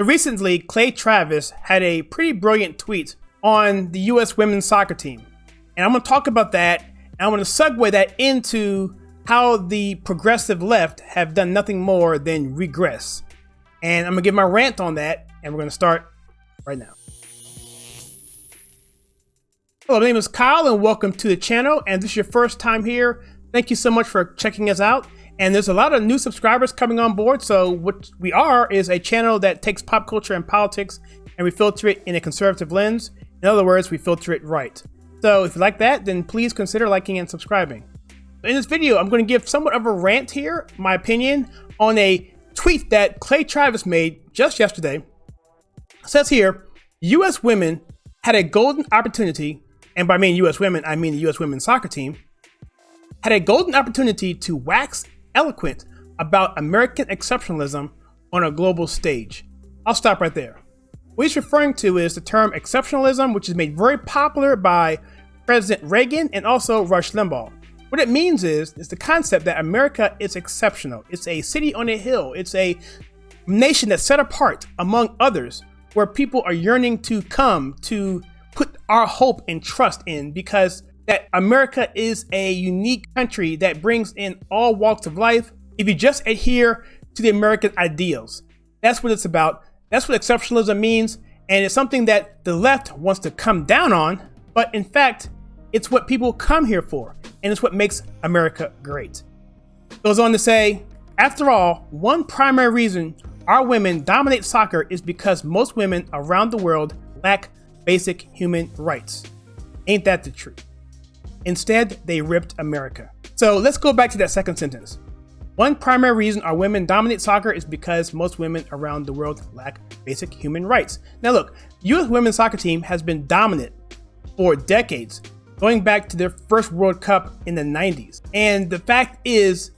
So recently, Clay Travis had a pretty brilliant tweet on the U.S. women's soccer team. And I'm going to talk about that, and I'm going to segue that into how the progressive left have done nothing more than regress. And I'm going to give my rant on that, and we're going to start right now. Hello, my name is Kyle, and welcome to the channel. And this is your first time here. Thank you so much for checking us out. And there's a lot of new subscribers coming on board. So what we are is a channel that takes pop culture and politics and we filter it in a conservative lens. In other words, we filter it right. So if you like that, then please consider liking and subscribing. In this video, I'm going to give somewhat of a rant here, my opinion, on a tweet that Clay Travis made just yesterday. It says here, U.S. women had a golden opportunity, and by mean U.S. women, I mean the U.S. women's soccer team, had a golden opportunity to wax eloquent about American exceptionalism on a global stage. I'll stop right there. What he's referring to is the term exceptionalism, which is made very popular by President Reagan and also Rush Limbaugh. What it means is the concept that America is exceptional. It's a city on a hill. It's a nation that's set apart among others, where people are yearning to come to put our hope and trust in, because that America is a unique country that brings in all walks of life if you just adhere to the American ideals. That's what it's about. That's what exceptionalism means. And it's something that the left wants to come down on. But in fact, it's what people come here for. And it's what makes America great. Goes on to say, after all, one primary reason our women dominate soccer is because most women around the world lack basic human rights. Ain't that the truth? Instead, they ripped America. So let's go back to that second sentence. One primary reason our women dominate soccer is because most women around the world lack basic human rights. Now look, the U.S. women's soccer team has been dominant for decades, going back to their first World Cup in the 90s. And the fact is,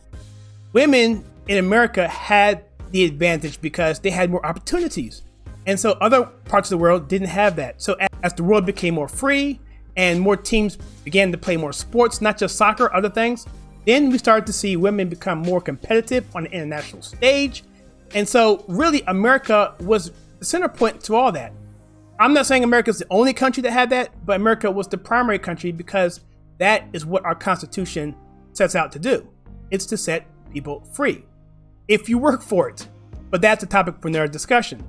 women in America had the advantage because they had more opportunities. And so other parts of the world didn't have that. So as the world became more free, and more teams began to play more sports, not just soccer, other things, then we started to see women become more competitive on the international stage. And so really America was the center point to all that. I'm not saying America is the only country that had that, but America was the primary country because that is what our Constitution sets out to do. It's to set people free, if you work for it. But that's a topic for another discussion.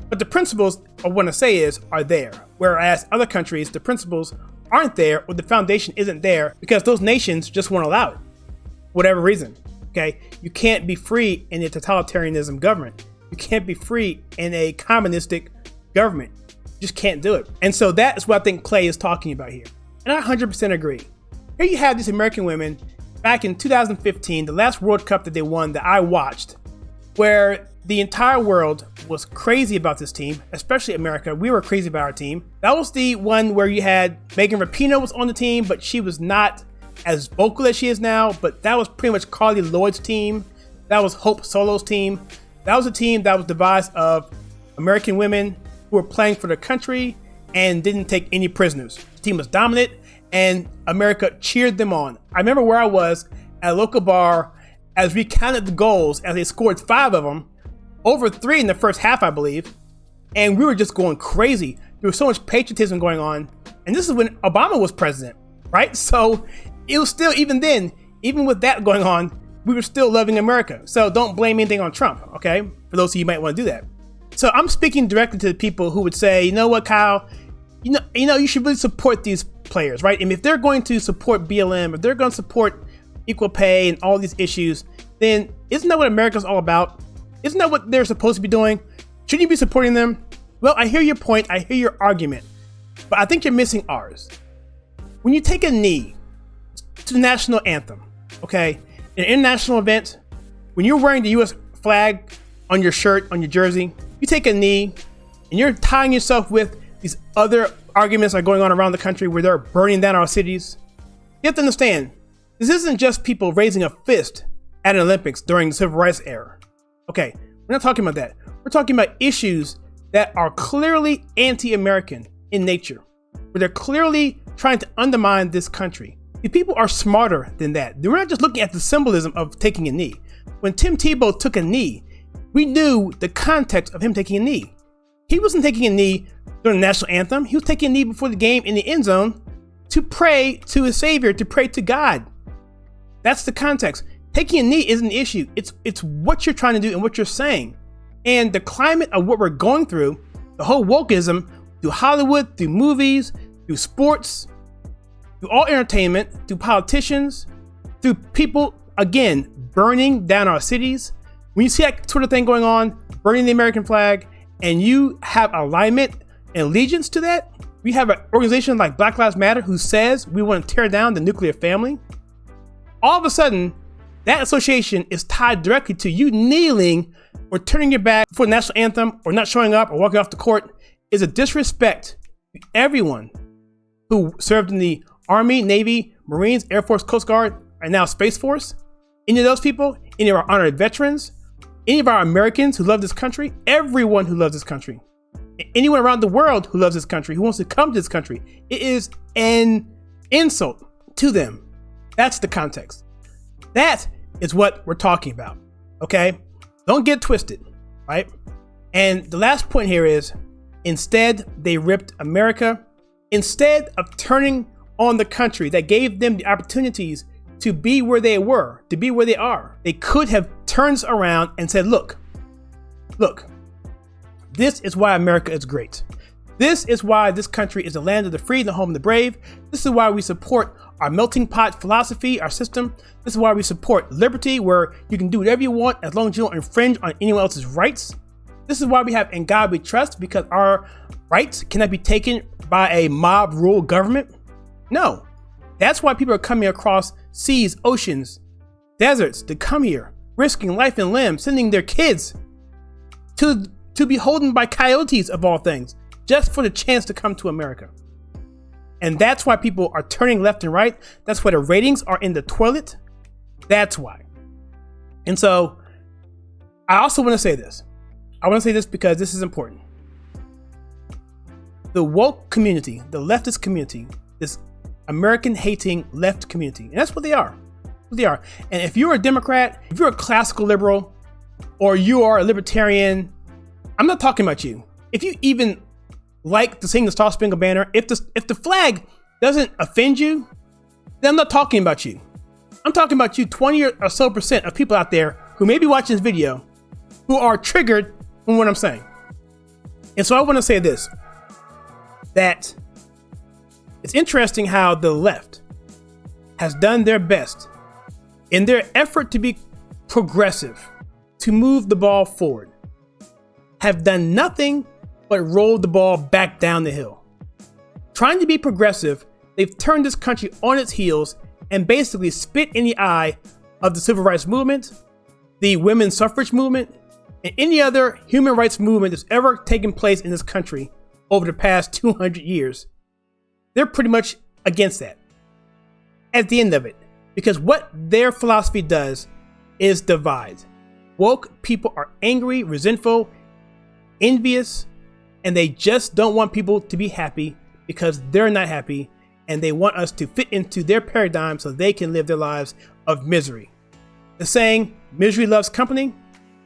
But the principles I want to say are there, whereas other countries, the principles aren't there, or the foundation isn't there because those nations just won't allow it, whatever reason. Okay, you can't be free in a totalitarianism government. You can't be free in a communistic government. You just can't do it. And so that is what I think Clay is talking about here. And I 100% agree. Here you have these American women back in 2015, the last World Cup that they won that I watched, where the entire world was crazy about this team, especially America. We were crazy about our team. That was the one where you had Megan Rapinoe was on the team, but she was not as vocal as she is now. But that was pretty much Carly Lloyd's team. That was Hope Solo's team. That was a team that was devised of American women who were playing for their country and didn't take any prisoners. The team was dominant and America cheered them on. I remember where I was at a local bar as we counted the goals, as they scored 5 of them, over 3 in the first half, I believe. And we were just going crazy. There was so much patriotism going on. And this is when Obama was president, right? So it was still, even then, even with that going on, we were still loving America. So don't blame anything on Trump, okay? For those of you who might want to do that. So I'm speaking directly to the people who would say, you know what, Kyle, you know, you should really support these players, right? And if they're going to support BLM, if they're going to support equal pay and all these issues, then isn't that what America's all about? Isn't that what they're supposed to be doing? Shouldn't you be supporting them? Well, I hear your point. I hear your argument. But I think you're missing ours. When you take a knee to the national anthem, okay, in an international event, when you're wearing the U.S. flag on your shirt, on your jersey, you take a knee and you're tying yourself with these other arguments that are going on around the country where they're burning down our cities. You have to understand, this isn't just people raising a fist at an Olympics during the Civil Rights era. Okay, we're not talking about that. We're talking about issues that are clearly anti-American in nature, where they're clearly trying to undermine this country. The people are smarter than that. We're not just looking at the symbolism of taking a knee. When Tim Tebow took a knee, we knew the context of him taking a knee. He wasn't taking a knee during the national anthem. He was taking a knee before the game in the end zone to pray to his Savior, to pray to God. That's the context. Taking a knee isn't an issue. It's what you're trying to do and what you're saying. And the climate of what we're going through, the whole wokeism, through Hollywood, through movies, through sports, through all entertainment, through politicians, through people, again, burning down our cities. When you see that sort of thing going on, burning the American flag, and you have alignment and allegiance to that, we have an organization like Black Lives Matter who says we want to tear down the nuclear family. All of a sudden, that association is tied directly to you kneeling or turning your back for the national anthem or not showing up or walking off the court is a disrespect to everyone who served in the Army, Navy, Marines, Air Force, Coast Guard, and now Space Force. Any of those people, any of our honored veterans, any of our Americans who love this country, everyone who loves this country, anyone around the world who loves this country, who wants to come to this country, it is an insult to them. That's the context. That is what we're talking about, okay? Don't get twisted, right? And the last point here is, instead, they ripped America. Instead of turning on the country that gave them the opportunities to be where they were, to be where they are, they could have turned around and said, look, this is why America is great. This is why this country is the land of the free, the home of the brave. This is why we support our melting pot philosophy, our system. This is why we support liberty, where you can do whatever you want as long as you don't infringe on anyone else's rights. This is why we have In God We Trust, because our rights cannot be taken by a mob rule government. No, that's why people are coming across seas, oceans, deserts to come here, risking life and limb, sending their kids to be holden by coyotes of all things, just for the chance to come to America. And that's why people are turning left and right. That's why the ratings are in the toilet. That's why. And so I also want to say this. I want to say this because this is important. The woke community, the leftist community, this American hating left community, and that's what they are. They are. And if you're a Democrat, if you're a classical liberal, or you are a libertarian, I'm not talking about you. If you even like to sing the Star Spangled Banner, if the flag doesn't offend you, then I'm not talking about you. I'm talking about you 20 or so percent of people out there who may be watching this video who are triggered from what I'm saying. And so I want to say this, that it's interesting how the left has done their best in their effort to be progressive, to move the ball forward, have done nothing but roll the ball back down the hill. Trying to be progressive, they've turned this country on its heels and basically spit in the eye of the civil rights movement, the women's suffrage movement, and any other human rights movement that's ever taken place in this country over the past 200 years. They're pretty much against that at the end of it, because what their philosophy does is divide. Woke people are angry, resentful, envious, and they just don't want people to be happy because they're not happy, and they want us to fit into their paradigm so they can live their lives of misery. The saying, misery loves company,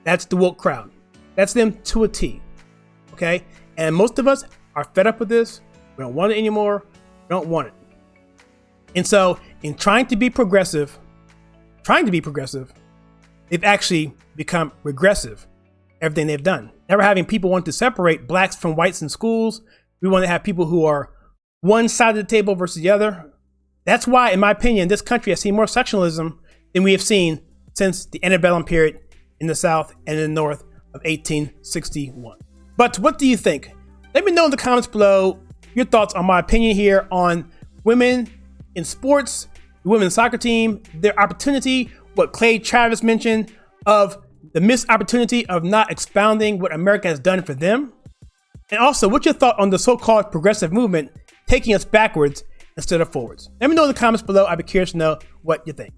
that's the woke crowd. That's them to a T, okay? And most of us are fed up with this. We don't want it anymore. We don't want it. And so in trying to be progressive, they've actually become regressive, everything they've done. Never having people want to separate blacks from whites in schools. We want to have people who are one side of the table versus the other. That's why, in my opinion, this country has seen more sectionalism than we have seen since the antebellum period in the South and in the North of 1861. But what do you think? Let me know in the comments below your thoughts on my opinion here on women in sports, the women's soccer team, their opportunity, what Clay Travis mentioned of the missed opportunity of not expounding what America has done for them. And also, what's your thought on the so-called progressive movement taking us backwards instead of forwards? Let me know in the comments below. I'd be curious to know what you think.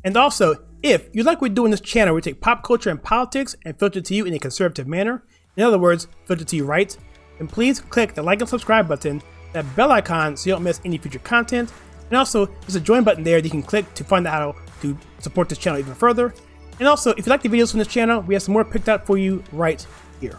And also, if you like what we do in this channel, we take pop culture and politics and filter it to you in a conservative manner. In other words, filter to you right. Then please click the like and subscribe button, that bell icon so you don't miss any future content. And also, there's a join button there that you can click to find out how to support this channel even further. And also, if you like the videos from this channel, we have some more picked out for you right here.